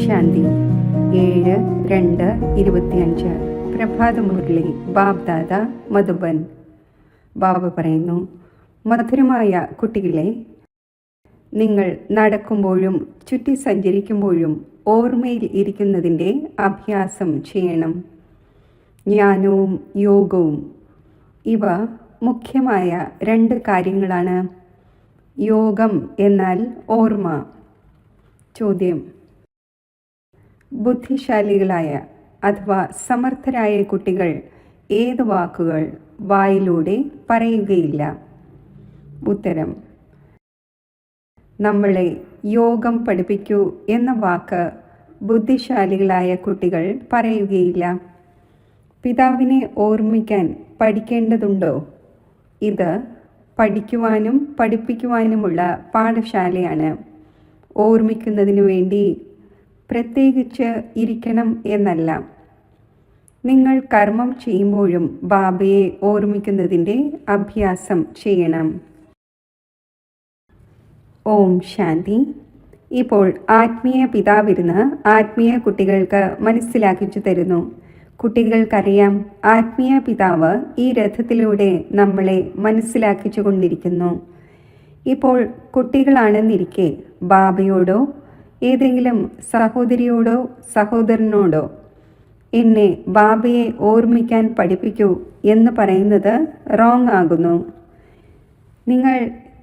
ശാന്തി 7/2/25 പ്രഭാതമുരളി ബാബ്ദാദ മധുബൻ. ബാബ പറയുന്നു, മധുരമായ കുട്ടികളെ, നിങ്ങൾ നടക്കുമ്പോഴും ചുറ്റി സഞ്ചരിക്കുമ്പോഴും ഓർമ്മയിൽ ഇരിക്കുന്നതിൻ്റെ അഭ്യാസം ചെയ്യണം. ജ്ഞാനവും യോഗവും ഇവ മുഖ്യമായ 2 കാര്യങ്ങളാണ്. യോഗം എന്നാൽ ഓർമ്മ. ചോദ്യം: ബുദ്ധിശാലികളായ അഥവാ സമർത്ഥരായ കുട്ടികൾ ഏത് വാക്കുകൾ വായിലൂടെ പറയുകയില്ല? ഉത്തരം: നമ്മളെ യോഗം പഠിപ്പിക്കൂ എന്ന വാക്ക് ബുദ്ധിശാലികളായ കുട്ടികൾ പറയുകയില്ല. പിതാവിനെ ഓർമ്മിക്കാൻ പഠിക്കേണ്ടതുണ്ടോ? ഇത് പഠിക്കുവാനും പഠിപ്പിക്കുവാനുമുള്ള പാഠശാലയാണ്. ഓർമ്മിക്കുന്നതിനു വേണ്ടി പ്രത്യേകിച്ച് ഇരിക്കണം എന്നല്ല. നിങ്ങൾ കർമ്മം ചെയ്യുമ്പോഴും ബാബയെ ഓർമ്മിക്കുന്നതിൻ്റെ അഭ്യാസം ചെയ്യണം. ഓം ശാന്തി. ഇപ്പോൾ ആത്മീയ പിതാവിരുന്ന് ആത്മീയ കുട്ടികൾക്ക് മനസ്സിലാക്കിച്ചു തരുന്നു. കുട്ടികൾക്കറിയാം, ആത്മീയ പിതാവ് ഈ രഥത്തിലൂടെ നമ്മളെ മനസ്സിലാക്കിച്ചു കൊണ്ടിരിക്കുന്നു. ഇപ്പോൾ കുട്ടികളാണെന്നിരിക്കെ ബാബയോടോ ഏതെങ്കിലും സഹോദരിയോടോ സഹോദരനോടോ എന്നെ ബാബയെ ഓർമ്മിക്കാൻ പഠിപ്പിക്കൂ എന്ന് പറയുന്നത് റോങ് ആകുന്നു. നിങ്ങൾ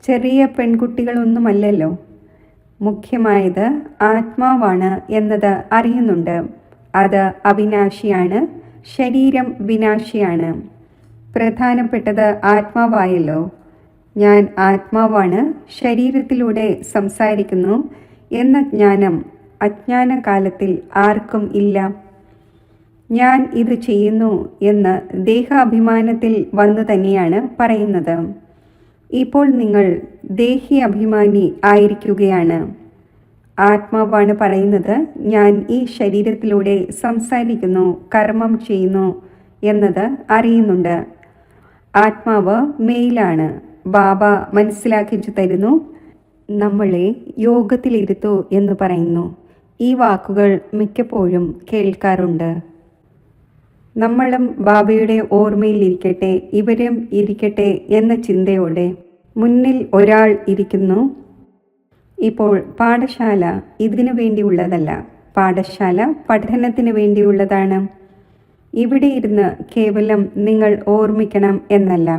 ചെറിയ പെൺകുട്ടികളൊന്നുമല്ലല്ലോ. മുഖ്യമായത് ആത്മാവാണ് എന്നത് അറിയുന്നുണ്ട്. അത് അവിനാശിയാണ്, ശരീരം വിനാശിയാണ്. പ്രധാനപ്പെട്ടത് ആത്മാവായല്ലോ. ഞാൻ ആത്മാവാണ്, ശരീരത്തിലൂടെ സംസാരിക്കുന്നു എന്ന ജ്ഞാനം അജ്ഞാനകാലത്തിൽ ആർക്കും ഇല്ല. ഞാൻ ഇത് ചെയ്യുന്നു എന്ന് ദേഹാഭിമാനത്തിൽ വന്നു തന്നെയാണ് പറയുന്നത്. ഇപ്പോൾ നിങ്ങൾ ദേഹി അഭിമാനി ആയിരിക്കുകയാണ്. ആത്മാവാണ് പറയുന്നത്, ഞാൻ ഈ ശരീരത്തിലൂടെ സംസാരിക്കുന്നു, കർമ്മം ചെയ്യുന്നു എന്നത് അറിയുന്നുണ്ട്. ആത്മാവ് മേലാണ്. ബാബ മനസ്സിലാക്കിച്ചു തരുന്നു, നമ്മളെ യോഗത്തിലിരുത്തൂ എന്ന് പറയുന്നു. ഈ വാക്കുകൾ മിക്കപ്പോഴും കേൾക്കാറുണ്ട്. നമ്മളും ബാബയുടെ ഓർമ്മയിലിരിക്കട്ടെ, ഇവരും ഇരിക്കട്ടെ എന്ന ചിന്തയോടെ മുന്നിൽ ഒരാൾ ഇരിക്കുന്നു. ഇപ്പോൾ പാഠശാല ഇതിനു വേണ്ടിയുള്ളതല്ല. പാഠശാല പഠനത്തിന് വേണ്ടിയുള്ളതാണ്. ഇവിടെ ഇരുന്ന് കേവലം നിങ്ങൾ ഓർമ്മിക്കണം എന്നല്ല.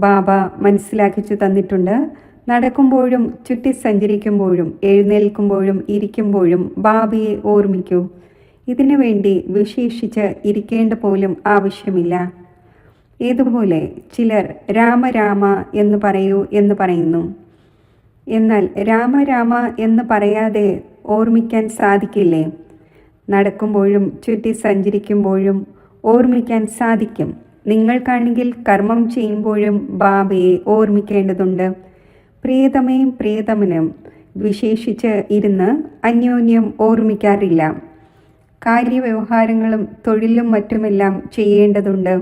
ബാബ മനസ്സിലാക്കിച്ചു തന്നിട്ടുണ്ട്. നടക്കുമ്പോഴും ചുറ്റി സഞ്ചരിക്കുമ്പോഴും എഴുന്നേൽക്കുമ്പോഴും ഇരിക്കുമ്പോഴും ബാബയെ ഓർമ്മിക്കൂ. ഇതിനു വേണ്ടി വിശേഷിച്ച് ഇരിക്കേണ്ട പോലും ആവശ്യമില്ല. ഇതുപോലെ ചിലർ രാമരാമ എന്ന് പറയൂ എന്ന് പറയുന്നു. എന്നാൽ രാമരാമ എന്ന് പറയാതെ ഓർമ്മിക്കാൻ സാധിക്കില്ലേ? നടക്കുമ്പോഴും ചുറ്റി സഞ്ചരിക്കുമ്പോഴും ഓർമ്മിക്കാൻ സാധിക്കും. നിങ്ങൾക്കാണെങ്കിൽ കർമ്മം ചെയ്യുമ്പോഴും ബാബയെ ഓർമ്മിക്കേണ്ടതുണ്ട്. പ്രിയതമയും പ്രിയതമനും വിശേഷിച്ച് ഇരുന്ന് അന്യോന്യം ഓർമ്മിക്കാറില്ല. കാര്യവ്യവഹാരങ്ങളും തൊഴിലും മറ്റുമെല്ലാം ചെയ്യേണ്ടതുണ്ട്.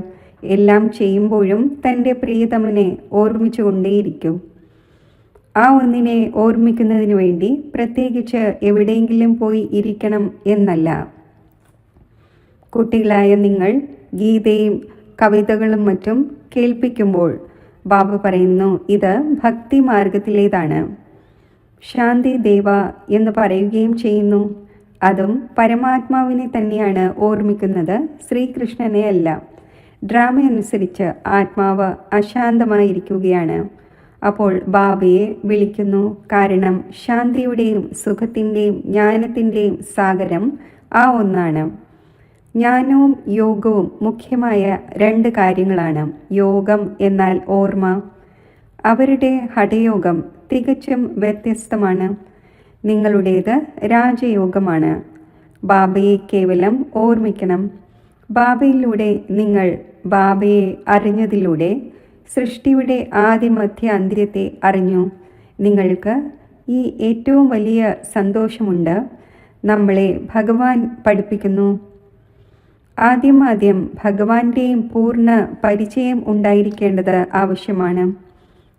എല്ലാം ചെയ്യുമ്പോഴും തൻ്റെ പ്രിയതമനെ ഓർമ്മിച്ചുകൊണ്ടേയിരിക്കും. ആ ഒന്നിനെ ഓർമ്മിക്കുന്നതിനു വേണ്ടി പ്രത്യേകിച്ച് എവിടെയെങ്കിലും പോയി ഇരിക്കണം എന്നല്ല. കുട്ടികളായ നിങ്ങൾ ഗീതയും കവിതകളും മറ്റും കേൾപ്പിക്കുമ്പോൾ ബാബ പറയുന്നു, ഇത് ഭക്തി മാർഗത്തിലേതാണ്. ശാന്തി ദേവ എന്ന് പറയുകയും ചെയ്യുന്നു. അതും പരമാത്മാവിനെ തന്നെയാണ് ഓർമ്മിക്കുന്നത്, ശ്രീകൃഷ്ണനെ അല്ല. ഡ്രാമ അനുസരിച്ച് ആത്മാവ് അശാന്തമായിരിക്കുകയാണ്. അപ്പോൾ ബാബയെ വിളിക്കുന്നു. കാരണം ശാന്തിയുടെയും സുഖത്തിൻ്റെയും ജ്ഞാനത്തിൻ്റെയും സാഗരം ആ ഒന്നാണ്. ജ്ഞാനവും യോഗവും മുഖ്യമായ 2 കാര്യങ്ങളാണ്. യോഗം എന്നാൽ ഓർമ്മ. അവരുടെ ഹഠയോഗം തികച്ചും വ്യത്യസ്തമാണ്. നിങ്ങളുടേത് രാജയോഗമാണ്. ബാബയെ കേവലം ഓർമ്മിക്കണം. ബാബയിലൂടെ നിങ്ങൾ ബാബയെ അറിഞ്ഞതിലൂടെ സൃഷ്ടിയുടെ ആദിമധ്യ അന്ത്യത്തെ അറിഞ്ഞു. നിങ്ങൾക്ക് ഈ ഏറ്റവും വലിയ സന്തോഷമുണ്ട്. നമ്മളെ ഭഗവാൻ പഠിപ്പിക്കുന്നു. ആദ്യം ഭഗവാന്റെയും പൂർണ്ണ പരിചയം ഉണ്ടായിരിക്കേണ്ടത് ആവശ്യമാണ്.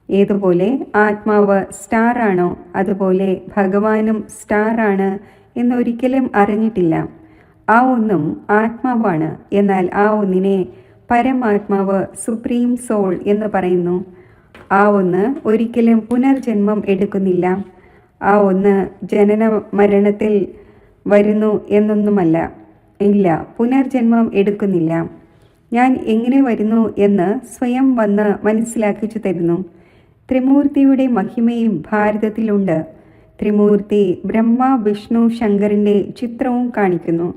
ഏതുപോലെ ആത്മാവ് സ്റ്റാർ ആണോ അതുപോലെ ഭഗവാനും സ്റ്റാർ ആണ് എന്നൊരിക്കലും അറിഞ്ഞിട്ടില്ല. ആ ഒന്നും ആത്മാവാണ്. എന്നാൽ ആ ഒന്നിനെ പരമാത്മാവ്, സുപ്രീം സോൾ എന്ന് പറയുന്നു. ആ ഒന്ന് ഒരിക്കലും പുനർജന്മം എടുക്കുന്നില്ല. ആ ഒന്ന് ജനന മരണത്തിൽ വരുന്നു എന്നൊന്നുമല്ല. ഇല്ല, പുനർജന്മം എടുക്കുന്നില്ല. ഞാൻ എങ്ങനെ വരുന്നു എന്ന് സ്വയം വന്ന് മനസ്സിലാക്കിച്ചു തരുന്നു. ത്രിമൂർത്തിയുടെ മഹിമയും ഭാരതത്തിലുണ്ട്. ത്രിമൂർത്തി ബ്രഹ്മ, വിഷ്ണു, ശങ്കറിൻ്റെ ചിത്രവും കാണിക്കുന്നു.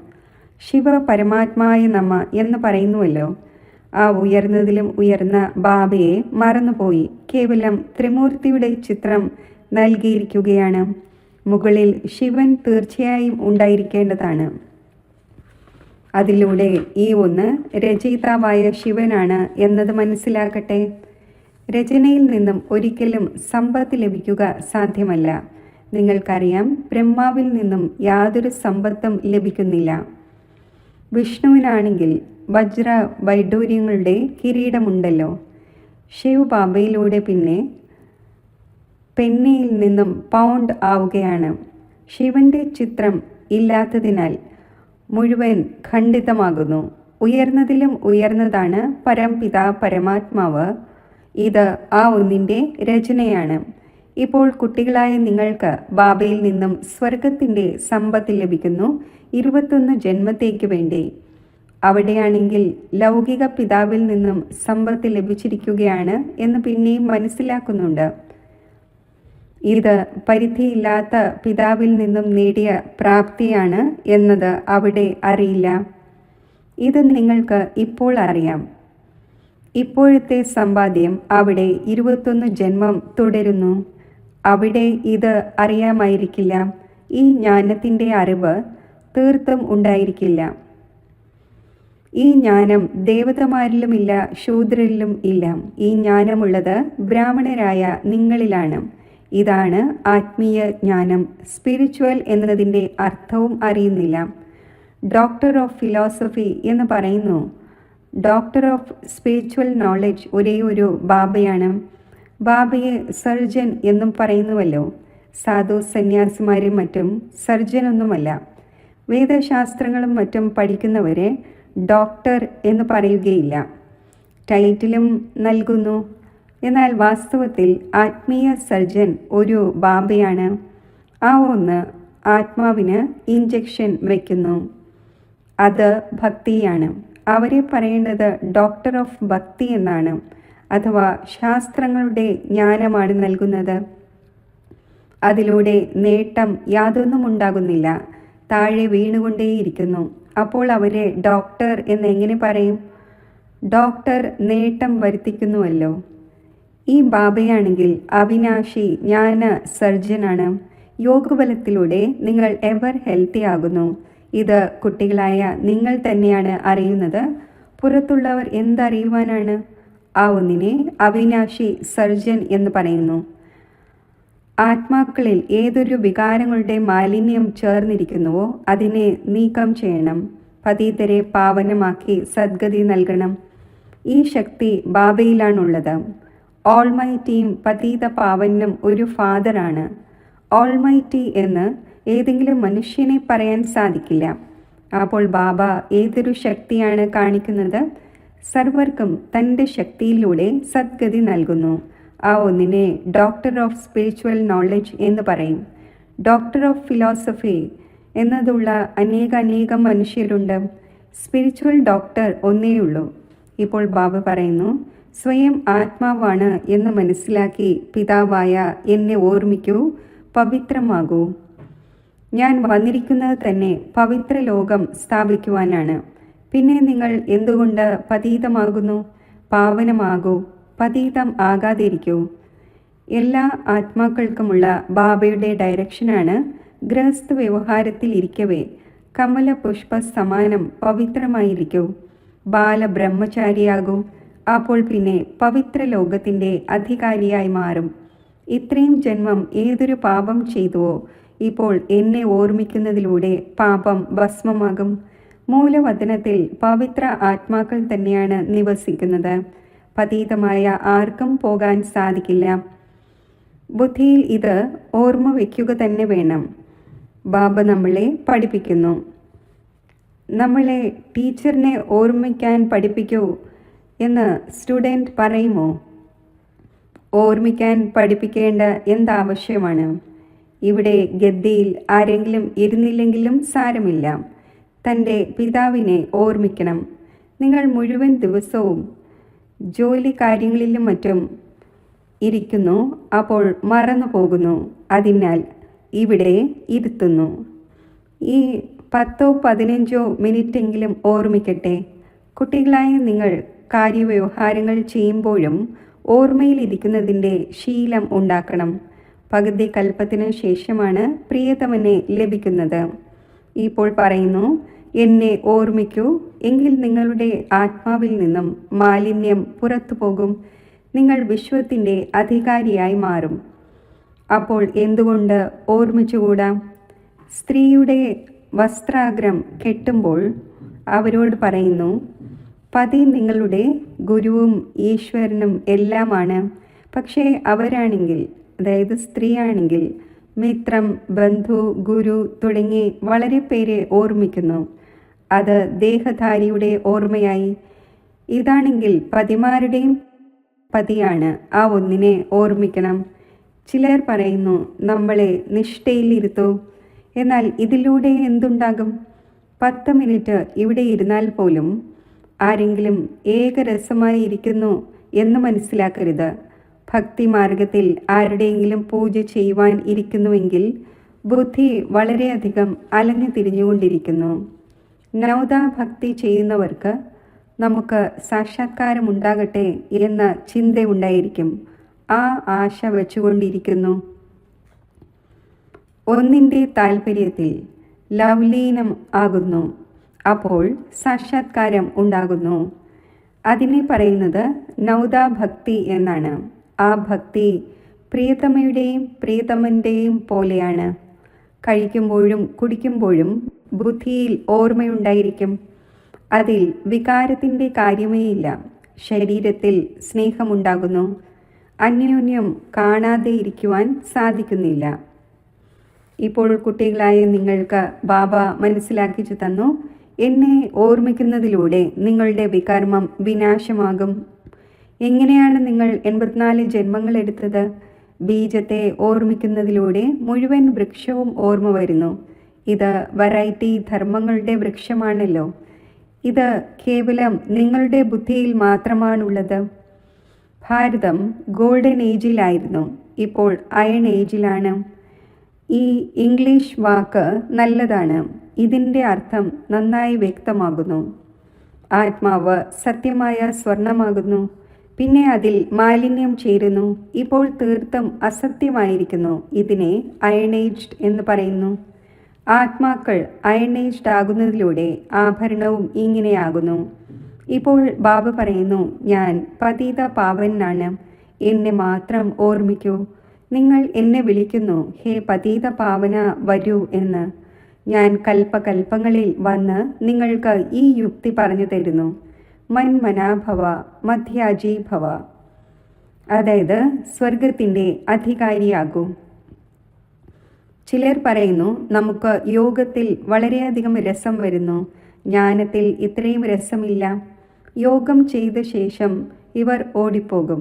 ശിവ പരമാത്മായ നമ എന്ന് പറയുന്നുവല്ലോ. ആ ഉയർന്നതിലും ഉയർന്ന ബാബയെ മറന്നുപോയി കേവലം ത്രിമൂർത്തിയുടെ ചിത്രം നൽകിയിരിക്കുകയാണ്. മുകളിൽ ശിവൻ തീർച്ചയായും ഉണ്ടായിരിക്കേണ്ടതാണ്. അതിലൂടെ ഈ ഒന്ന് രചയിതാവായ ശിവനാണ് എന്നത് മനസ്സിലാക്കട്ടെ. രചനയിൽ നിന്നും ഒരിക്കലും സമ്പത്ത് ലഭിക്കുക സാധ്യമല്ല. നിങ്ങൾക്കറിയാം, ബ്രഹ്മാവിൽ നിന്നും യാതൊരു സമ്പത്തും ലഭിക്കുന്നില്ല. വിഷ്ണുവിനാണെങ്കിൽ വജ്ര വൈഡൂര്യങ്ങളുടെ കിരീടമുണ്ടല്ലോ. ശിവ് ബാബയിലൂടെ പിന്നെ പെന്നയിൽ നിന്നും പൗണ്ട് ആവുകയാണ്. ശിവന്റെ ചിത്രം ഇല്ലാത്തതിനാൽ മുഴുവൻ ഖണ്ഡിതമാകുന്നു. ഉയർന്നതിലും ഉയർന്നതാണ് പരംപിത പരമാത്മാവ്. ഇത് ആ ഒന്നിൻ്റെ രചനയാണ്. ഇപ്പോൾ കുട്ടികളായ നിങ്ങൾക്ക് ബാബയിൽ നിന്നും സ്വർഗത്തിൻ്റെ സമ്പത്ത് ലഭിക്കുന്നു, 21 ജന്മത്തേക്ക് വേണ്ടി. അവിടെയാണെങ്കിൽ ലൗകിക പിതാവിൽ നിന്നും സമ്പത്ത് ലഭിച്ചിരിക്കുകയാണ് എന്ന് പിന്നെയും മനസ്സിലാക്കുന്നുണ്ട്. ഇത് പരിധിയില്ലാത്ത പിതാവിൽ നിന്നും നേടിയ പ്രാപ്തിയാണ് എന്നത് അവിടെ അറിയില്ല. ഇത് നിങ്ങൾക്ക് ഇപ്പോൾ അറിയാം. ഇപ്പോഴത്തെ സമ്പാദ്യം അവിടെ 21 ജന്മം തുടരുന്നു. അവിടെ ഇത് അറിയാമായിരിക്കില്ല. ഈ ജ്ഞാനത്തിൻ്റെ അറിവ് തീർത്തും ഉണ്ടായിരിക്കില്ല. ഈ ജ്ഞാനം ദേവതമാരിലുമില്ല, ശൂദ്രരിലും ഇല്ല. ഈ ജ്ഞാനമുള്ളത് ബ്രാഹ്മണരായ നിങ്ങളിലാണ്. ഇതാണ് ആത്മീയ ജ്ഞാനം. സ്പിരിച്വൽ എന്നതിൻ്റെ അർത്ഥവും അറിയുന്നില്ല. ഡോക്ടർ ഓഫ് ഫിലോസഫി എന്ന് പറയുന്നു. ഡോക്ടർ ഓഫ് സ്പിരിച്വൽ നോളജ് ഒരേ ഒരു ബാബയാണ്. ബാബയെ സർജൻ എന്നും പറയുന്നുവല്ലോ. സാധു സന്യാസിമാരും മറ്റും സർജനൊന്നുമല്ല. വേദശാസ്ത്രങ്ങളും മറ്റും പഠിക്കുന്നവരെ ഡോക്ടർ എന്ന് പറയുകയില്ല. ടൈറ്റിലും നൽകുന്നു. എന്നാൽ വാസ്തവത്തിൽ ആത്മീയ സർജൻ ഒരു ബാബയാണ്. ആ ഒന്ന് ആത്മാവിന് ഇഞ്ചക്ഷൻ വയ്ക്കുന്നു. അത് ഭക്തിയാണ്. അവരെ പറയേണ്ടത് ഡോക്ടർ ഓഫ് ഭക്തി എന്നാണ്. അഥവാ ശാസ്ത്രങ്ങളുടെ ജ്ഞാനമാണ് നൽകുന്നത്. അതിലൂടെ നേട്ടം യാതൊന്നും ഉണ്ടാകുന്നില്ല. താഴെ വീണുകൊണ്ടേയിരിക്കുന്നു. അപ്പോൾ അവരെ ഡോക്ടർ എന്നെങ്ങനെ പറയും? ഡോക്ടർ നേട്ടം വരുത്തിക്കുന്നുവല്ലോ. ഈ ബാബയാണെങ്കിൽ അവിനാശി ജ്ഞാന സർജനാണ്. യോഗബലത്തിലൂടെ നിങ്ങൾ എവർ ഹെൽത്തി ആകുന്നു. ഇത് കുട്ടികളായ നിങ്ങൾ തന്നെയാണ് അറിയുന്നത്. പുറത്തുള്ളവർ എന്തറിയുവാനാണ്? ആ ഒന്നിനെ അവിനാശി സർജൻ എന്ന് പറയുന്നു. ആത്മാക്കളിൽ ഏതൊരു വികാരങ്ങളുടെ മാലിന്യം ചേർന്നിരിക്കുന്നുവോ അതിനെ നീക്കം ചെയ്യണം. പതീതരെ പാവനമാക്കി സദ്ഗതി നൽകണം. ഈ ശക്തി ബാബയിലാണുള്ളത്. ഓൾമൈറ്റിയും പതീത പാവനും ഒരു ഫാദറാണ്. ഓൾമൈറ്റി എന്ന് ഏതെങ്കിലും മനുഷ്യനെ പറയാൻ സാധിക്കില്ല. അപ്പോൾ ബാബ ഏതൊരു ശക്തിയാണ് കാണിക്കുന്നത്? സർവർക്കും തൻ്റെ ശക്തിയിലൂടെ സദ്ഗതി നൽകുന്നു. ആ ഒന്നിനെ ഡോക്ടർ ഓഫ് സ്പിരിച്വൽ നോളജ് എന്ന് പറയും. ഡോക്ടർ ഓഫ് ഫിലോസഫി എന്നതുള്ള അനേകം മനുഷ്യരുണ്ട്. സ്പിരിച്വൽ ഡോക്ടർ ഒന്നേയുള്ളൂ. ഇപ്പോൾ ബാബ പറയുന്നു, സ്വയം ആത്മാവാണ് എന്ന് മനസ്സിലാക്കി പിതാവായ എന്നെ ഓർമ്മിക്കൂ, പവിത്രമാകൂ. ഞാൻ വന്നിരിക്കുന്നത് തന്നെ പവിത്ര ലോകം സ്ഥാപിക്കുവാനാണ്. പിന്നെ നിങ്ങൾ എന്തുകൊണ്ട് പതീതമാകുന്നു? പാവനമാകൂ, പതീതം ആകാതിരിക്കൂ. എല്ലാ ആത്മാക്കൾക്കുമുള്ള ബാബയുടെ ഡയറക്ഷനാണ് ഗൃഹസ്ഥ വ്യവഹാരത്തിൽ ഇരിക്കവേ കമല പുഷ്പ സമാനം പവിത്രമായിരിക്കൂ. ബാലബ്രഹ്മചാരിയാകൂ. അപ്പോൾ പിന്നെ പവിത്ര ലോകത്തിൻ്റെ അധികാരിയായി മാറും. ഇത്രയും ജന്മം ഏതൊരു പാപം ചെയ്തുവോ ഇപ്പോൾ എന്നെ ഓർമ്മിക്കുന്നതിലൂടെ പാപം ഭസ്മമാകും. മൂലവതനത്തിൽ പവിത്ര ആത്മാക്കൾ തന്നെയാണ് നിവസിക്കുന്നത്. പതീതമായ ആർക്കും പോകാൻ സാധിക്കില്ല. ബുദ്ധിയിൽ ഇത് ഓർമ്മ വയ്ക്കുക തന്നെ വേണം. ബാബ നമ്മളെ പഠിപ്പിക്കുന്നു. നമ്മളെ ടീച്ചറിനെ ഓർമ്മിക്കാൻ പഠിപ്പിക്കൂ എന്ന് സ്റ്റുഡൻറ്റ് പറയുമോ? ഓർമ്മിക്കാൻ പഠിപ്പിക്കേണ്ട എന്താവശ്യമാണ്? ഇവിടെ ഗദ്ദിയിൽ ആരെങ്കിലും ഇരുന്നില്ലെങ്കിലും സാരമില്ല, തൻ്റെ പിതാവിനെ ഓർമ്മിക്കണം. നിങ്ങൾ മുഴുവൻ ദിവസവും ജോലി കാര്യങ്ങളിലും മറ്റും ഇരിക്കുന്നു, അപ്പോൾ മറന്നു പോകുന്നു. അതിനാൽ ഇവിടെ ഇരുത്തുന്നു. ഈ 10-15 മിനിറ്റെങ്കിലും ഓർമ്മിക്കട്ടെ. കുട്ടികളായ നിങ്ങൾ കാര്യവ്യവഹാരങ്ങൾ ചെയ്യുമ്പോഴും ഓർമ്മയിലിരിക്കുന്നതിൻ്റെ ശീലം ഉണ്ടാക്കണം. പകുതി കൽപ്പത്തിന് ശേഷമാണ് പ്രിയതമനെ ലഭിക്കുന്നത്. ഇപ്പോൾ പറയുന്നു, എന്നെ ഓർമ്മിക്കൂ, എങ്കിൽ നിങ്ങളുടെ ആത്മാവിൽ നിന്നും മാലിന്യം പുറത്തു പോകും. നിങ്ങൾ വിശ്വത്തിൻ്റെ അധികാരിയായി മാറും. അപ്പോൾ എന്തുകൊണ്ട് ഓർമ്മിച്ചുകൂടാ? സ്ത്രീയുടെ വസ്ത്രാഗ്രം കെട്ടുമ്പോൾ അവരോട് പറയുന്നു, പതി നിങ്ങളുടെ ഗുരുവും ഈശ്വരനും എല്ലാമാണ്. പക്ഷേ അവരാണെങ്കിൽ, അതായത് സ്ത്രീയാണെങ്കിൽ, മിത്രം, ബന്ധു, ഗുരു തുടങ്ങി വളരെ പേരെ ഓർമ്മിക്കുന്നു. അത് ദേഹധാരിയുടെ ഓർമ്മയായി. ഇതാണെങ്കിൽ പതിമാരുടെയും പതിയാണ്. ആ ഒന്നിനെ ഓർമ്മിക്കണം. ചിലർ പറയുന്നു, നമ്മളെ നിഷ്ഠയിലിരുത്തൂ. എന്നാൽ ഇതിലൂടെ എന്തുണ്ടാകും? 10 മിനിറ്റ് ഇവിടെ ഇരുന്നാൽ പോലും ആരെങ്കിലും ഏകരസമായി ഇരിക്കുന്നു എന്ന് മനസ്സിലാക്കരുത്. ഭക്തിമാർഗത്തിൽ ആരുടെയെങ്കിലും പൂജ ചെയ്യുവാൻ ഇരിക്കുന്നുവെങ്കിൽ ബുദ്ധി വളരെയധികം അലഞ്ഞു തിരിഞ്ഞുകൊണ്ടിരിക്കുന്നു. നൗദ ഭക്തി ചെയ്യുന്നവർക്ക് നമുക്ക് സാക്ഷാത്കാരമുണ്ടാകട്ടെ എന്ന ചിന്തയുണ്ടായിരിക്കും. ആ ആശ വച്ചുകൊണ്ടിരിക്കുന്നു. ഒന്നിൻ്റെ താല്പര്യത്തിൽ ലവ്ലീനം ആകുന്നു, അപ്പോൾ സാക്ഷാത്കാരം ഉണ്ടാകുന്നു. അതിനെ പറയുന്നത് നൗദ ഭക്തി എന്നാണ്. ആ ഭക്തി പ്രിയതമയുടെയും പ്രിയതമൻ്റെയും പോലെയാണ്. കഴിക്കുമ്പോഴും കുടിക്കുമ്പോഴും ബുദ്ധിയിൽ ഓർമ്മയുണ്ടായിരിക്കും. അതിൽ വികാരത്തിൻ്റെ കാര്യമേ ഇല്ല. ശരീരത്തിൽ സ്നേഹമുണ്ടാകുന്നു. അന്യോന്യം കാണാതെ ഇരിക്കുവാൻ സാധിക്കുന്നില്ല. ഇപ്പോൾ കുട്ടികളായ നിങ്ങൾക്ക് ബാബ മനസ്സിലാക്കിച്ചു തന്നു, എന്നെ ഓർമ്മിക്കുന്നതിലൂടെ നിങ്ങളുടെ വികർമ്മം വിനാശമാകും. എങ്ങനെയാണ് നിങ്ങൾ 84 ജന്മങ്ങൾ എടുത്തത്? ബീജത്തെ ഓർമ്മിക്കുന്നതിലൂടെ മുഴുവൻ വൃക്ഷവും ഓർമ്മ വരുന്നു. ഇത് വെറൈറ്റി ധർമ്മങ്ങളുടെ വൃക്ഷമാണല്ലോ. ഇത് കേവലം നിങ്ങളുടെ ബുദ്ധിയിൽ മാത്രമാണുള്ളത്. ഭാരതം ഗോൾഡൻ ഏജിലായിരുന്നു, ഇപ്പോൾ അയൺ ഏജിലാണ്. ഈ ഇംഗ്ലീഷ് വാക്ക് നല്ലതാണ്. ഇതിൻ്റെ അർത്ഥം നന്നായി വ്യക്തമാകുന്നു. ആത്മാവ് സത്യമായ സ്വർണമാകുന്നു, പിന്നെ അതിൽ മാലിന്യം ചേരുന്നു. ഇപ്പോൾ തീർത്തും അസത്യമായിരിക്കുന്നു. ഇതിനെ അയണേജ്ഡ് എന്ന് പറയുന്നു. ആത്മാക്കൾ അയണേജ്ഡ് ആകുന്നതിലൂടെ ആഭരണവും ഇങ്ങനെയാകുന്നു. ഇപ്പോൾ ബാബ പറയുന്നു, ഞാൻ പതിത പാവനാണ്, എന്നെ മാത്രം ഓർമ്മിക്കൂ. നിങ്ങൾ എന്നെ വിളിക്കുന്നു, ഹേ പതിത പാവന വരൂ എന്ന്. ഞാൻ കൽപ്പകൽപ്പങ്ങളിൽ വന്ന് നിങ്ങൾക്ക് ഈ യുക്തി പറഞ്ഞു തരുന്നു. മന്മനാഭവ മധ്യാജീഭവ, അതായത് സ്വർഗത്തിൻ്റെ അധികാരിയാകൂ. ചിലർ പറയുന്നു, നമുക്ക് യോഗത്തിൽ വളരെയധികം രസം വരുന്നു, ജ്ഞാനത്തിൽ ഇത്രയും രസമില്ല. യോഗം ചെയ്ത ശേഷം ഇവർ ഓടിപ്പോകും.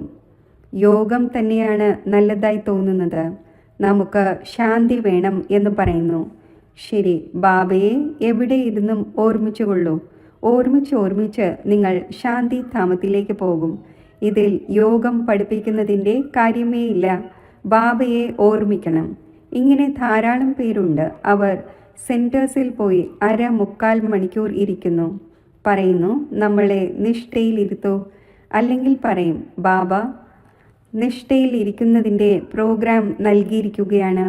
യോഗം തന്നെയാണ് നല്ലതായി തോന്നുന്നത്. നമുക്ക് ശാന്തി വേണം എന്ന് പറയുന്നു. ശരി, ബാബയെ എവിടെ ഇരുന്നും ഓർമ്മിച്ചുകൊള്ളൂ. ഓർമ്മിച്ച് നിങ്ങൾ ശാന്തി ധാമത്തിലേക്ക് പോകും. ഇതിൽ യോഗം പഠിപ്പിക്കുന്നതിൻ്റെ കാര്യമേ ഇല്ല. ബാബയെ ഓർമ്മിക്കണം. ഇങ്ങനെ ധാരാളം പേരുണ്ട്. അവർ സെൻറ്റേഴ്സിൽ പോയി 1/4 മണിക്കൂർ ഇരിക്കുന്നു. പറയുന്നു, നമ്മളെ നിഷ്ഠയിലിരുത്തൂ. അല്ലെങ്കിൽ പറയും, ബാബ നിഷ്ഠയിൽ ഇരിക്കുന്നതിൻ്റെ പ്രോഗ്രാം നൽകിയിരിക്കുകയാണ്.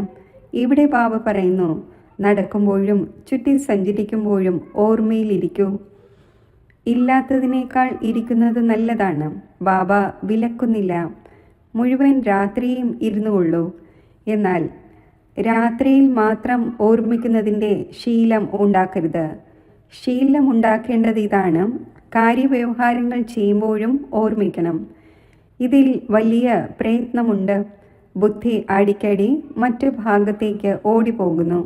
ഇവിടെ ബാബ പറയുന്നു, നടക്കുമ്പോഴും ചുറ്റി സഞ്ചരിക്കുമ്പോഴും ഓർമ്മയിലിരിക്കൂ. ഇല്ലാത്തതിനേക്കാൾ ഇരിക്കുന്നത് നല്ലതാണ്. ബാബ വിലക്കുന്നില്ല. മുഴുവൻ രാത്രിയും ഇരുന്നുകൊള്ളൂ. എന്നാൽ രാത്രിയിൽ മാത്രം ഓർമ്മിക്കുന്നതിൻ്റെ ശീലം ഉണ്ടാക്കരുത്. ശീലം ഉണ്ടാക്കേണ്ടത് ഇതാണ്, കാര്യവ്യവഹാരങ്ങൾ ചെയ്യുമ്പോഴും ഓർമ്മിക്കണം. ഇതിൽ വലിയ പ്രയത്നമുണ്ട്. ബുദ്ധി അടിക്കടി മറ്റു ഭാഗത്തേക്ക് ഓടിപ്പോകുന്നു.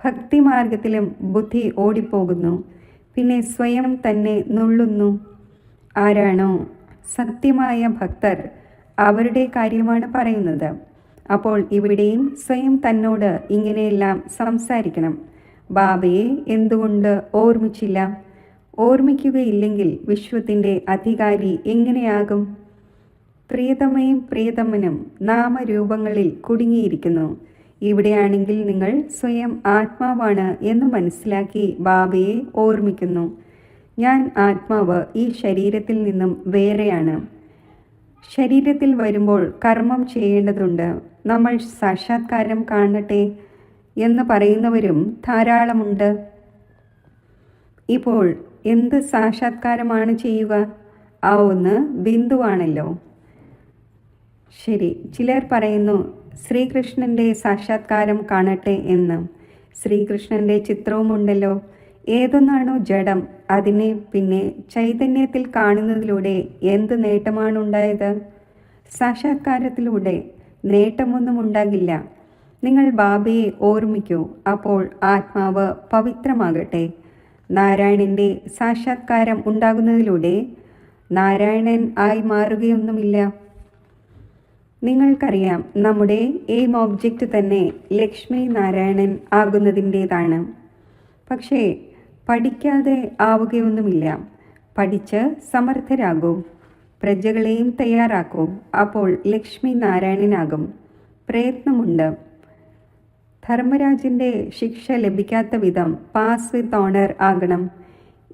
ഭക്തിമാർഗത്തിലും ബുദ്ധി ഓടിപ്പോകുന്നു, പിന്നെ സ്വയം തന്നെ നുള്ളുന്നു. ആരാണോ സത്യമായ ഭക്തർ അവരുടെ കാര്യമാണ് പറയുന്നത്. അപ്പോൾ ഇവിടെയും സ്വയം തന്നോട് ഇങ്ങനെയെല്ലാം സംസാരിക്കണം. ബാബയെ എന്തുകൊണ്ട് ഓർമ്മിച്ചില്ല? ഓർമ്മിക്കുകയില്ലെങ്കിൽ വിശ്വത്തിൻ്റെ അധികാരി എങ്ങനെയാകും? പ്രിയതമയും പ്രിയതമനും നാമരൂപങ്ങളിൽ കുടുങ്ങിയിരിക്കുന്നു. ഇവിടെയാണെങ്കിൽ നിങ്ങൾ സ്വയം ആത്മാവാണ് എന്ന് മനസ്സിലാക്കി ബാബയെ ഓർമ്മിക്കുന്നു. ഞാൻ ആത്മാവ് ഈ ശരീരത്തിൽ നിന്നും വേറെയാണ്. ശരീരത്തിൽ വരുമ്പോൾ കർമ്മം ചെയ്യേണ്ടതുണ്ട്. നമ്മൾ സാക്ഷാത്കാരം കാണട്ടെ എന്ന് പറയുന്നവരും ധാരാളമുണ്ട്. ഇപ്പോൾ എന്ത് സാക്ഷാത്കാരമാണ് ചെയ്യുക? ആ ഒന്ന് ബിന്ദുവാണല്ലോ. ശരി, ചിലർ പറയുന്നു ശ്രീകൃഷ്ണൻ്റെ സാക്ഷാത്കാരം കാണട്ടെ എന്ന്. ശ്രീകൃഷ്ണൻ്റെ ചിത്രവുമുണ്ടല്ലോ. ഏതൊന്നാണോ ജഡം അതിനെ പിന്നെ ചൈതന്യത്തിൽ കാണുന്നതിലൂടെ എന്ത് നേട്ടമാണുണ്ടായത്? സാക്ഷാത്കാരത്തിലൂടെ നേട്ടമൊന്നും ഉണ്ടാകില്ല. നിങ്ങൾ ബാബയെ ഓർമ്മിക്കൂ, അപ്പോൾ ആത്മാവ് പവിത്രമാകട്ടെ. നാരായണൻ്റെ സാക്ഷാത്കാരം ഉണ്ടാകുന്നതിലൂടെ നാരായണൻ ആയി മാറുകയൊന്നുമില്ല. നിങ്ങൾക്കറിയാം, നമ്മുടെ എയിം ഒബ്ജക്റ്റ് തന്നെ ലക്ഷ്മി നാരായണൻ ആകുന്നതിൻ്റേതാണ്. പക്ഷേ പഠിക്കാതെ ആവുകയൊന്നുമില്ല. പഠിച്ച് സമർത്ഥരാകൂ, പ്രജകളെയും തയ്യാറാക്കൂ, അപ്പോൾ ലക്ഷ്മി നാരായണനാകും. പ്രയത്നമുണ്ട്. ധർമ്മരാജിൻ്റെ ശിക്ഷ ലഭിക്കാത്ത വിധം പാസ് വിത്ത് ഓണർ ആകണം.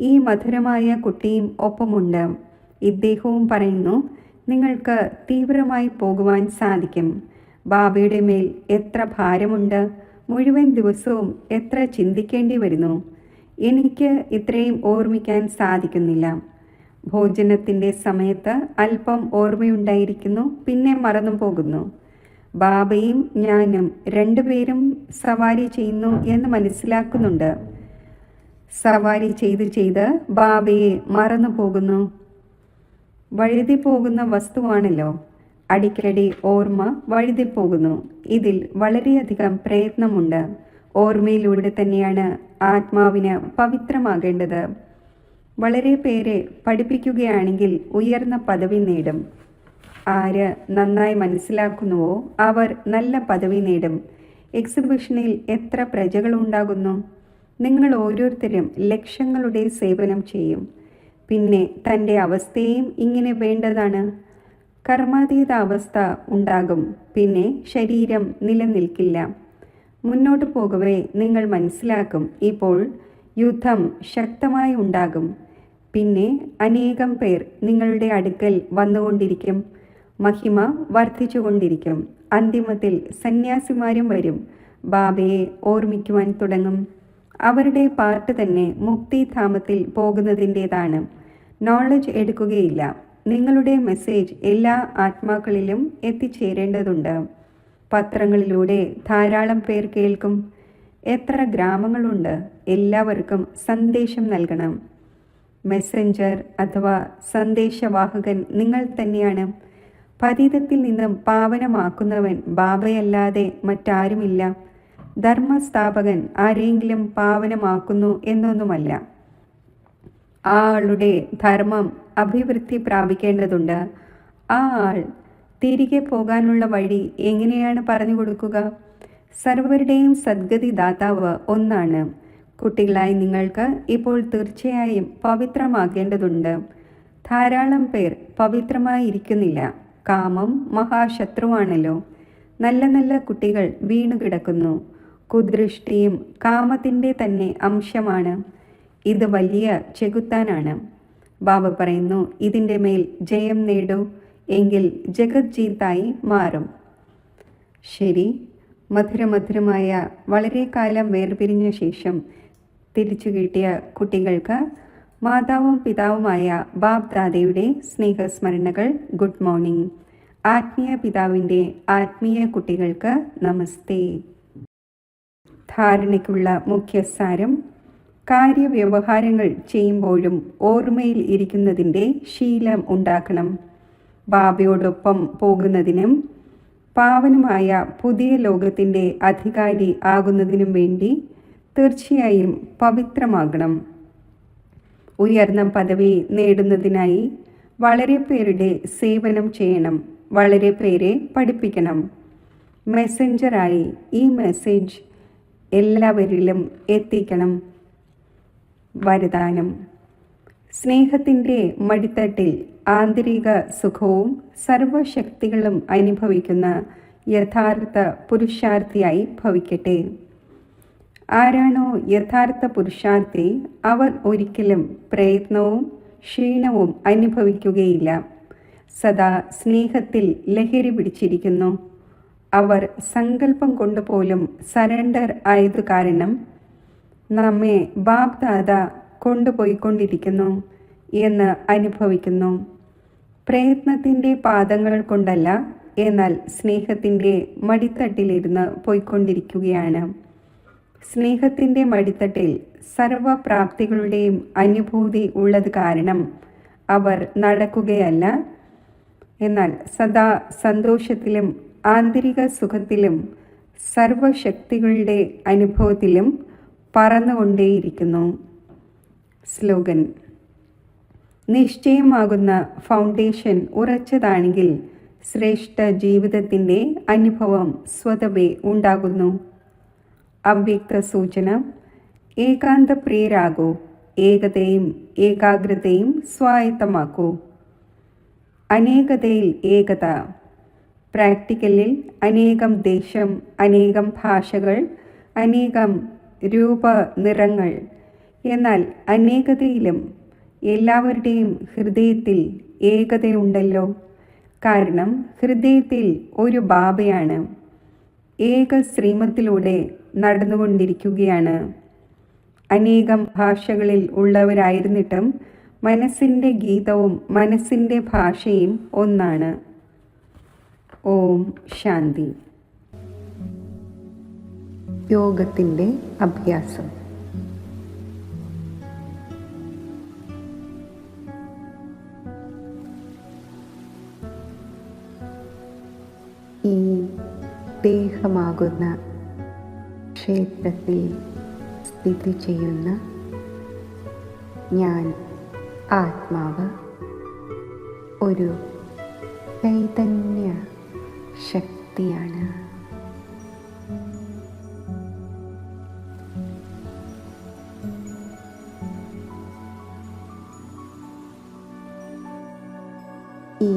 ഈ മധുരമായ കുട്ടിയും ഒപ്പമുണ്ട്. ഇദ്ദേഹവും പറയുന്നു, നിങ്ങൾക്ക് തീവ്രമായി പോകുവാൻ സാധിക്കും. ബാബയുടെ മേൽ എത്ര ഭാരമുണ്ട്! മുഴുവൻ ദിവസവും എത്ര ചിന്തിക്കേണ്ടി വരുന്നു. എനിക്ക് ഇത്രയും ഓർമ്മിക്കാൻ സാധിക്കുന്നില്ല. ഭോജനത്തിൻ്റെ സമയത്ത് അല്പം ഓർമ്മയുണ്ടായിരിക്കുന്നു, പിന്നെ മറന്നു പോകുന്നു. ബാബയും ഞാനും രണ്ടുപേരും സവാരി ചെയ്യുന്നു എന്ന് മനസ്സിലാക്കുന്നുണ്ട്. സവാരി ചെയ്ത് ബാബയെ മറന്നു പോകുന്നു. വഴുതി പോകുന്ന വസ്തുവാണല്ലോ. അടിക്കടി ഓർമ്മ വഴുതിപ്പോകുന്നു. ഇതിൽ വളരെയധികം പ്രയത്നമുണ്ട്. ഓർമ്മയിലൂടെ തന്നെയാണ് ആത്മാവിന് പവിത്രമാകേണ്ടത്. വളരെ പേരെ പഠിപ്പിക്കുകയാണെങ്കിൽ ഉയർന്ന പദവി നേടും. ആര് നന്നായി മനസ്സിലാക്കുന്നുവോ അവർ നല്ല പദവി നേടും. എക്സിബിഷനിൽ എത്ര പ്രജകളുണ്ടാകുന്നു! നിങ്ങൾ ഓരോരുത്തരും ലക്ഷങ്ങളുടെ സേവനം ചെയ്യും. പിന്നെ തൻ്റെ അവസ്ഥയും ഇങ്ങനെ വേണ്ടതാണ്. കർമാതീത അവസ്ഥ ഉണ്ടാകും. പിന്നെ ശരീരം നിലനിൽക്കില്ല. മുന്നോട്ട് പോകവേ നിങ്ങൾ മനസ്സിലാക്കും, ഇപ്പോൾ യുദ്ധം ശക്തമായി ഉണ്ടാകും. പിന്നെ അനേകം പേർ നിങ്ങളുടെ അടുക്കൽ വന്നുകൊണ്ടിരിക്കും. മഹിമ വർദ്ധിച്ചുകൊണ്ടിരിക്കും. അന്തിമത്തിൽ സന്യാസിമാരും വരും. ബാബയെ ഓർമ്മിക്കുവാൻ തുടങ്ങും. അവരുടെ പാർട്ട് തന്നെ മുക്തിധാമത്തിൽ പോകുന്നതിൻ്റേതാണ്. നോളജ് എടുക്കുകയില്ല. നിങ്ങളുടെ മെസ്സേജ് എല്ലാ ആത്മാക്കളിലും എത്തിച്ചേരേണ്ടതുണ്ട്. പത്രങ്ങളിലൂടെ ധാരാളം പേർ കേൾക്കും. എത്ര ഗ്രാമങ്ങളുണ്ട്! എല്ലാവർക്കും സന്ദേശം നൽകണം. മെസ്സഞ്ചർ അഥവാ സന്ദേശവാഹകൻ നിങ്ങൾ തന്നെയാണ്. പതിതത്തിൽ നിന്നും പാവനമാക്കുന്നവൻ ബാബയല്ലാതെ മറ്റാരുമില്ല. ധർമ്മസ്ഥാപകൻ ആരെങ്കിലും പാവനമാക്കുന്നു എന്നൊന്നുമല്ല. ആ ആളുടെ ധർമ്മം അഭിവൃദ്ധി പ്രാപിക്കേണ്ടതുണ്ട്. ആ ആൾ തിരികെ പോകാനുള്ള വഴി എങ്ങനെയാണ് പറഞ്ഞു കൊടുക്കുക? സർവരുടെയും സദ്ഗതി ദാതാവ് ഒന്നാണ്. കുട്ടികളായി നിങ്ങൾക്ക് ഇപ്പോൾ തീർച്ചയായും പവിത്രമാകേണ്ടതുണ്ട്. ധാരാളം പേർ പവിത്രമായിരിക്കുന്നില്ല. കാമം മഹാശത്രുവാണല്ലോ. നല്ല നല്ല കുട്ടികൾ വീണുകിടക്കുന്നു. കുദൃഷ്ടിയും കാമത്തിൻ്റെ തന്നെ അംശമാണ്. ഇത് വലിയ ചെകുത്താനാണ്. ബാബ പറയുന്നു, ഇതിൻ്റെ മേൽ ജയം നേടൂ, എങ്കിൽ ജഗത് ജീത്തായി മാറും. ശരി, മധുരമധുരമായ വളരെ കാലം വേർപിരിഞ്ഞ ശേഷം തിരിച്ചു കിട്ടിയ കുട്ടികൾക്ക് മാതാവും പിതാവുമായ ബാബ് ദാദയുടെ സ്നേഹസ്മരണകൾ. Good morning. ആത്മീയ പിതാവിൻ്റെ ആത്മീയ കുട്ടികൾക്ക് നമസ്തേ. ധാരണയ്ക്കുള്ള മുഖ്യസാരം: കാര്യവ്യവഹാരങ്ങൾ ചെയ്യുമ്പോഴും ഓർമ്മയിൽ ഇരിക്കുന്നതിൻ്റെ ശീലം ഉണ്ടാക്കണം. ബാബയോടൊപ്പം പോകുന്നതിനും പാവനമായ പുതിയ ലോകത്തിൻ്റെ അധികാരി ആകുന്നതിനും വേണ്ടി തീർച്ചയായും പവിത്രമാകണം. ഉയർന്ന പദവി നേടുന്നതിനായി വളരെ പേരുടെ സേവനം ചെയ്യണം, വളരെ പേരെ പഠിപ്പിക്കണം. മെസ്സഞ്ചറായി ഈ മെസ്സേജ് എല്ലാവരിലും എത്തിക്കണം. വരദാനം: സ്നേഹത്തിൻ്റെ മടിത്തട്ടിൽ ആന്തരിക സുഖവും സർവശക്തികളും അനുഭവിക്കുന്ന യഥാർത്ഥ പുരുഷാർത്ഥിയായി ഭവിക്കട്ടെ. ആരാണോ യഥാർത്ഥ പുരുഷാർത്ഥി, അവർ ഒരിക്കലും പ്രയത്നവും ക്ഷീണവും അനുഭവിക്കുകയില്ല. സദാ സ്നേഹത്തിൽ ലഹരി പിടിച്ചിരിക്കുന്നു. അവർ സങ്കല്പം കൊണ്ടുപോലും സറണ്ടർ ആയതു കാരണം നമ്മെ ബാപ് ദാദ കൊണ്ടുപോയിക്കൊണ്ടിരിക്കുന്നു എന്ന് അനുഭവിക്കുന്നു. പ്രയത്നത്തിൻ്റെ പാദങ്ങൾ കൊണ്ടല്ല, എന്നാൽ സ്നേഹത്തിൻ്റെ മടിത്തട്ടിലിരുന്ന് പോയിക്കൊണ്ടിരിക്കുകയാണ്. സ്നേഹത്തിൻ്റെ മടിത്തട്ടിൽ സർവപ്രാപ്തികളുടെയും അനുഭൂതി ഉള്ളത് കാരണം അവർ നടക്കുകയല്ല, എന്നാൽ സദാ സന്തോഷത്തിലും ആന്തരിക സുഖത്തിലും സർവശക്തികളുടെ അനുഭവത്തിലും പറന്നുകൊണ്ടേയിരിക്കുന്നു. സ്ലോഗൻ: നിശ്ചയമാകുന്ന ഫൗണ്ടേഷൻ ഉറച്ചതാണെങ്കിൽ ശ്രേഷ്ഠ ജീവിതത്തിൻ്റെ അനുഭവം സ്വതവേ ഉണ്ടാകുന്നു. അവ്യക്ത സൂചന: ഏകാന്തപ്രിയരാകൂ, ഏകതയും ഏകാഗ്രതയും സ്വായത്തമാക്കൂ. അനേകതയിൽ ഏകത. പ്രാക്ടിക്കലിൽ അനേകം ദേശം, അനേകം ഭാഷകൾ, അനേകം രൂപനിറങ്ങൾ. എന്നാൽ അനേകതയിലും എല്ലാവരുടെയും ഹൃദയത്തിൽ ഏകതയുണ്ടല്ലോ. കാരണം ഹൃദയത്തിൽ ഒരു ബാബയാണ്. ഏക ശ്രീമത്തിലൂടെ നടന്നുകൊണ്ടിരിക്കുകയാണ്. അനേകം ഭാഷകളിൽ ഉള്ളവരായിരുന്നിട്ടും മനസ്സിൻ്റെ ഗീതവും മനസ്സിൻ്റെ ഭാഷയും ഒന്നാണ്. ഓം ശാന്തി. യോഗത്തിൻ്റെ അഭ്യാസം. ഈ ദേഹമാകുന്ന ക്ഷേത്രത്തിൽ സ്ഥിതി ചെയ്യുന്ന ഞാൻ ആത്മാവ് ഒരു ചൈതന്യ ശക്തിയാണ്. ഈ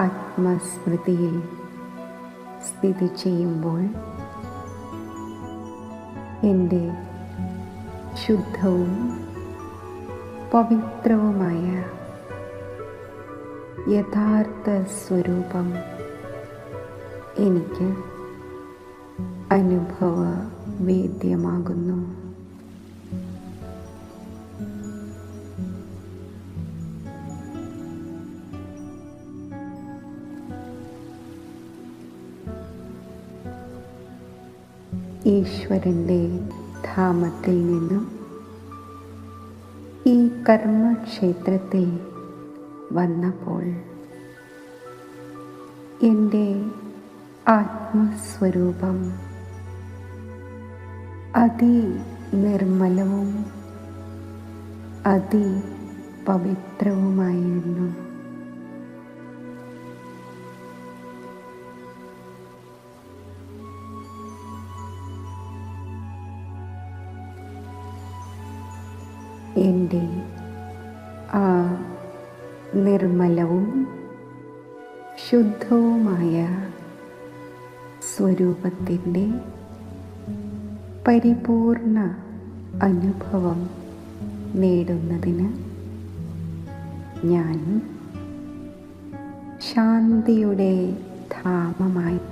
ആത്മസ്മൃതിയിൽ സ്ഥിതി ചെയ്യുമ്പോൾ എൻ്റെ ശുദ്ധവും പവിത്രവുമായ യഥാർത്ഥ സ്വരൂപം എനിക്ക് അനുഭവവേദ്യമാകുന്നു. ഈശ്വരൻ്റെ ധാമത്തിൽ നിന്നും ഈ കർമ്മക്ഷേത്രത്തിൽ വന്നപ്പോൾ എൻ്റെ ആത്മസ്വരൂപം അതിനിർമ്മലവും അതിപവിത്രവുമായിരുന്നു. എൻ്റെ ആ നിർമ്മലവും ശുദ്ധവുമായ സ്വരൂപത്തിൻ്റെ പരിപൂർണ അനുഭവം നേടുന്നതിന് ഞാൻ ശാന്തിയുടെ ധാമമായി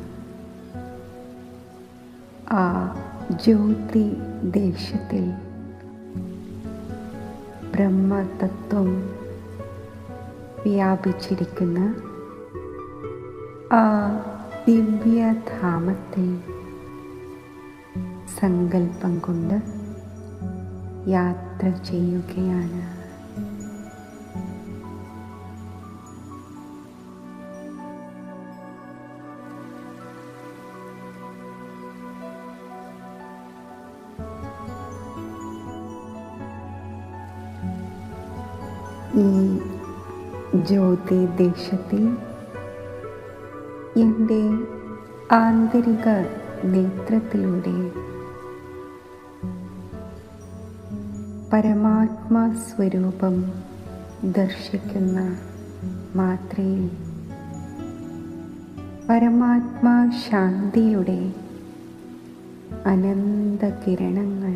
ആ ജ്യോതി ദേശത്തിൽ ബ്രഹ്മതത്വം വ്യാപിച്ചിരിക്കുന്ന ആ ദിവ്യധാമത്തിൽ സങ്കല്പം കൊണ്ട് യാത്ര ചെയ്യുകയാണ്. ഈ ജ്യോതിദേശത്തിൽ എൻ്റെ ആന്തരിക നേത്രത്തിലൂടെ പരമാത്മാ സ്വരൂപം ദർശിക്കുന്ന മാത്രയിൽ പരമാത്മാ ശാന്തിയുടെ അനന്ത കിരണങ്ങൾ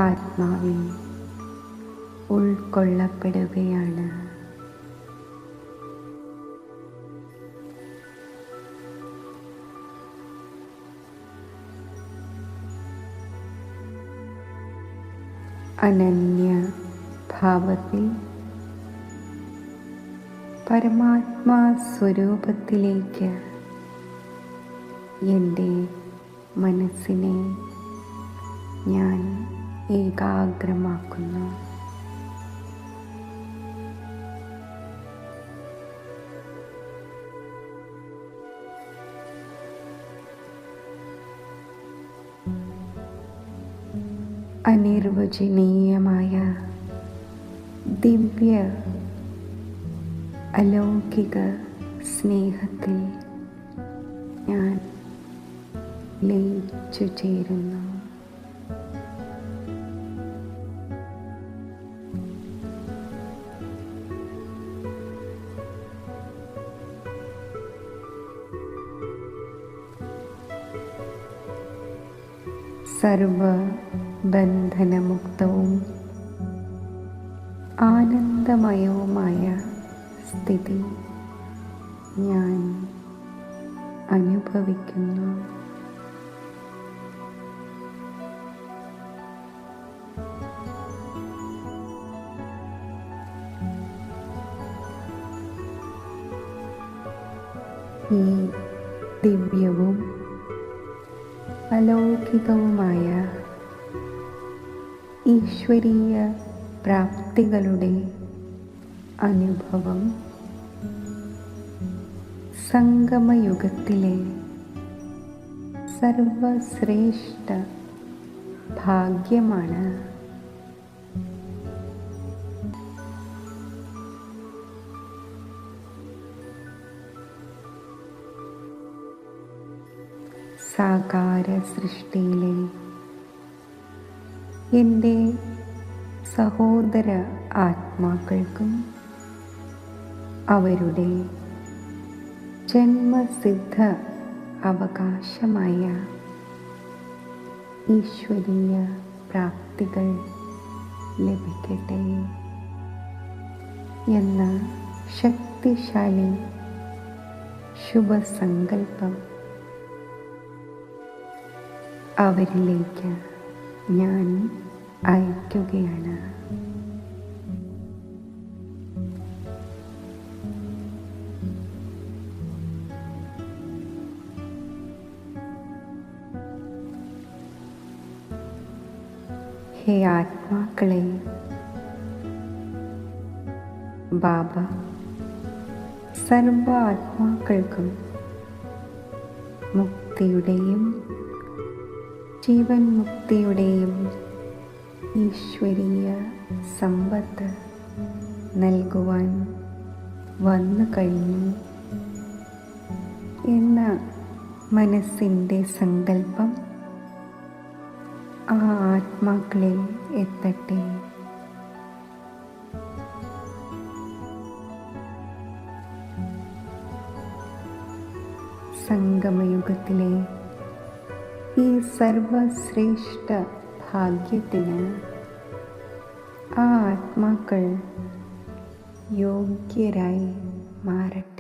ആത്മാവിൽ ഉൾക്കൊള്ളപ്പെടുകയാണ്. അനന്യ ഭാവത്തിൽ പരമാത്മാ സ്വരൂപത്തിലേക്ക് എൻ്റെ മനസ്സിനെ ഞാൻ ഏകാഗ്രമാക്കുന്നു. അനിർവചനീയമായ ദിവ്യ അലൗകിക സ്നേഹത്തിൽ ഞാൻ ലയിച്ചു ചേരുന്നു. സർവബന്ധനമുക്തവും ആനന്ദമയവുമായ സ്ഥിതി ഞാൻ അനുഭവിക്കുന്നു. ഈ ദിവ്യവും അലൗകികവുമായ ഈശ്വരീയ പ്രാപ്തികളുടെ അനുഭവം സംഗമയുഗത്തിലെ സർവശ്രേഷ്ഠ ഭാഗ്യമാണ്. സാകാര സൃഷ്ടിയിലെ എൻ്റെ സഹോദര ആത്മാക്കൾക്കും അവരുടെ ജന്മസിദ്ധ അവകാശമായ ഈശ്വരീയ പ്രാപ്തികൾ ലഭിക്കട്ടെ എന്ന ശക്തിശാലി ശുഭസങ്കല്പം അവരിലേക്ക് ഞാൻ അയക്കുകയാണ്. ഹേ ആത്മാക്കളെ, ബാബ സർവ ആത്മാക്കൾക്കും മുക്തിയുടെയും ജീവൻ മുക്തിയുടെയും ഈശ്വരീയ സമ്പത്ത് നൽകുവാൻ വന്നു കഴിഞ്ഞു എന്ന മനസ്സിൻ്റെ സങ്കല്പം ആ ആത്മാക്കളിൽ എത്തട്ടെ. സംഗമയുഗത്തിലെ ഈ സർവശ്രേഷ്ഠ ഭാഗ്യത്തിന് ആ ആത്മാക്കൾ യോഗ്യരായി മാറട്ടെ.